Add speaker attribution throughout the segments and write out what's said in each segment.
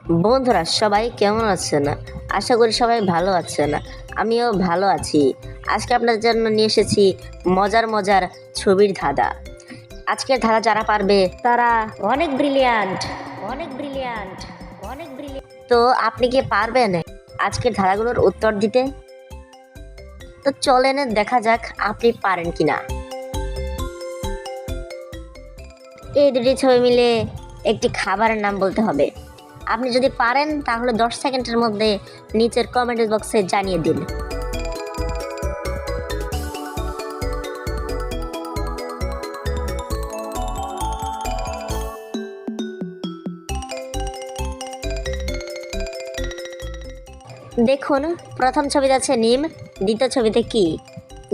Speaker 1: বন্ধুরা সবাই কেমন আছেন? আশা করি সবাই ভালো আছেন। আমিও ভালো আছি। আজকে আপনাদের জন্য নিয়ে এসেছি মজার মজার ছবির ধাঁধা। আজকের ধাঁধা যারা পারবে তারা অনেক ব্রিলিয়ান্ট, অনেক ব্রিলিয়ান্ট, অনেক ব্রিলিয়ান্ট। তো আপনি কি পারবেন আজকের ধাঁধাগুলোর উত্তর দিতে? তো চলেন দেখা যাক আপনি পারেন কিনা। এই দুটি ছবি মিলে একটি খাবারের নাম বলতে হবে। আপনি যদি পারেন তাহলে 10 সেকেন্ডের মধ্যে নিচের কমেন্ট বক্সে জানিয়ে দিন। দেখুন, প্রথম ছবিতে আছে নিম, দ্বিতীয় ছবিতে কি?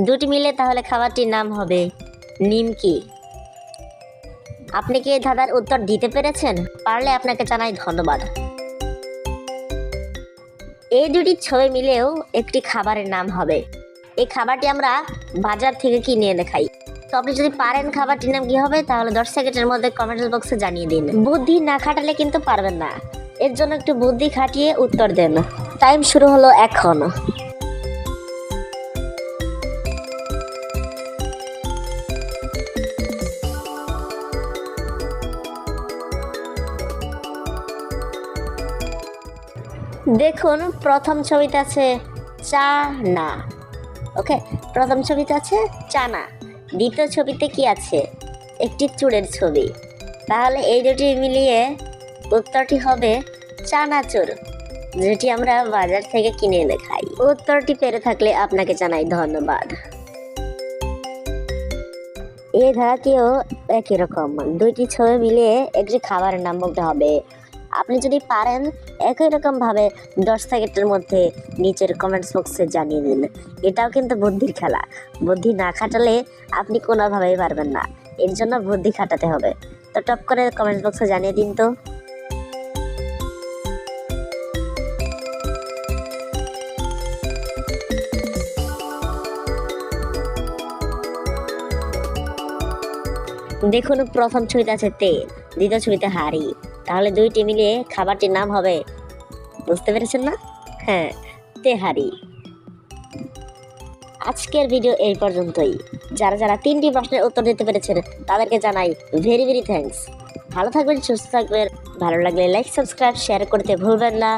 Speaker 1: দুটি মিলে তাহলে খাবারটির নাম হবে নিম কি? আপনি কি এই ধাঁধার উত্তর দিতে পেরেছেন? পারলে আপনাকে জানাই ধন্যবাদ। এই দুটি ছবি মিলেও একটি খাবারের নাম হবে। এই খাবারটি আমরা বাজার থেকে কিনে এনে খাই। তো আপনি যদি পারেন খাবারটির নাম কি হবে তাহলে 10 সেকেন্ডের মধ্যে কমেন্ট বক্সে জানিয়ে দিন। বুদ্ধি না খাটালে কিন্তু পারবেন না। এর জন্য একটু বুদ্ধি খাটিয়ে উত্তর দেন। টাইম শুরু হলো এখন। দেখুন, প্রথম ছবিতে আছে চা না। ওকে, প্রথম ছবিতে আছে চানা, দ্বিতীয় ছবিতে কি আছে? একটি চুড়ের ছবি। তাহলে এই দুটি মিলিয়ে উত্তরটি হবে চানাচুর, যেটি আমরা বাজার থেকে কিনে এনে খাই। উত্তরটি পেরে থাকলে আপনাকে জানাই ধন্যবাদ। এই ধারাটিও একই রকম, দুইটি ছবি মিলিয়ে একটি খাবারের নাম বলতে হবে। আপনি যদি পারেন একই রকম ভাবে 10 সেকেন্ডের মধ্যে নিচের কমেন্টস বক্সে জানিয়ে দিন। এটাও কিন্তু বুদ্ধির খেলা। বুদ্ধি না খাটালে আপনি কোনোভাবেই পারবেন না। এর জন্য বুদ্ধি খাটাতে হবে। তো টপ করে কমেন্টস বক্সে জানিয়ে দিন তো। দেখুন, প্রথম ছবিতে আছে তেল, দ্বিতীয় ছবিতে হাঁড়ি। তাহলে দুইটি মিলিয়ে খাবারটির নাম হবে, বুঝতে পেরেছেন না? হ্যাঁ, তেহারি। আজকের ভিডিও এই পর্যন্তই। যারা যারা 3টি প্রশ্নের উত্তর দিতে পেরেছেন তাদেরকে জানাই ভেরি ভেরি থ্যাঙ্কস। ভালো থাকবেন, সুস্থ থাকবেন। ভালো লাগলে লাইক, সাবস্ক্রাইব, শেয়ার করতে ভুলবেন না।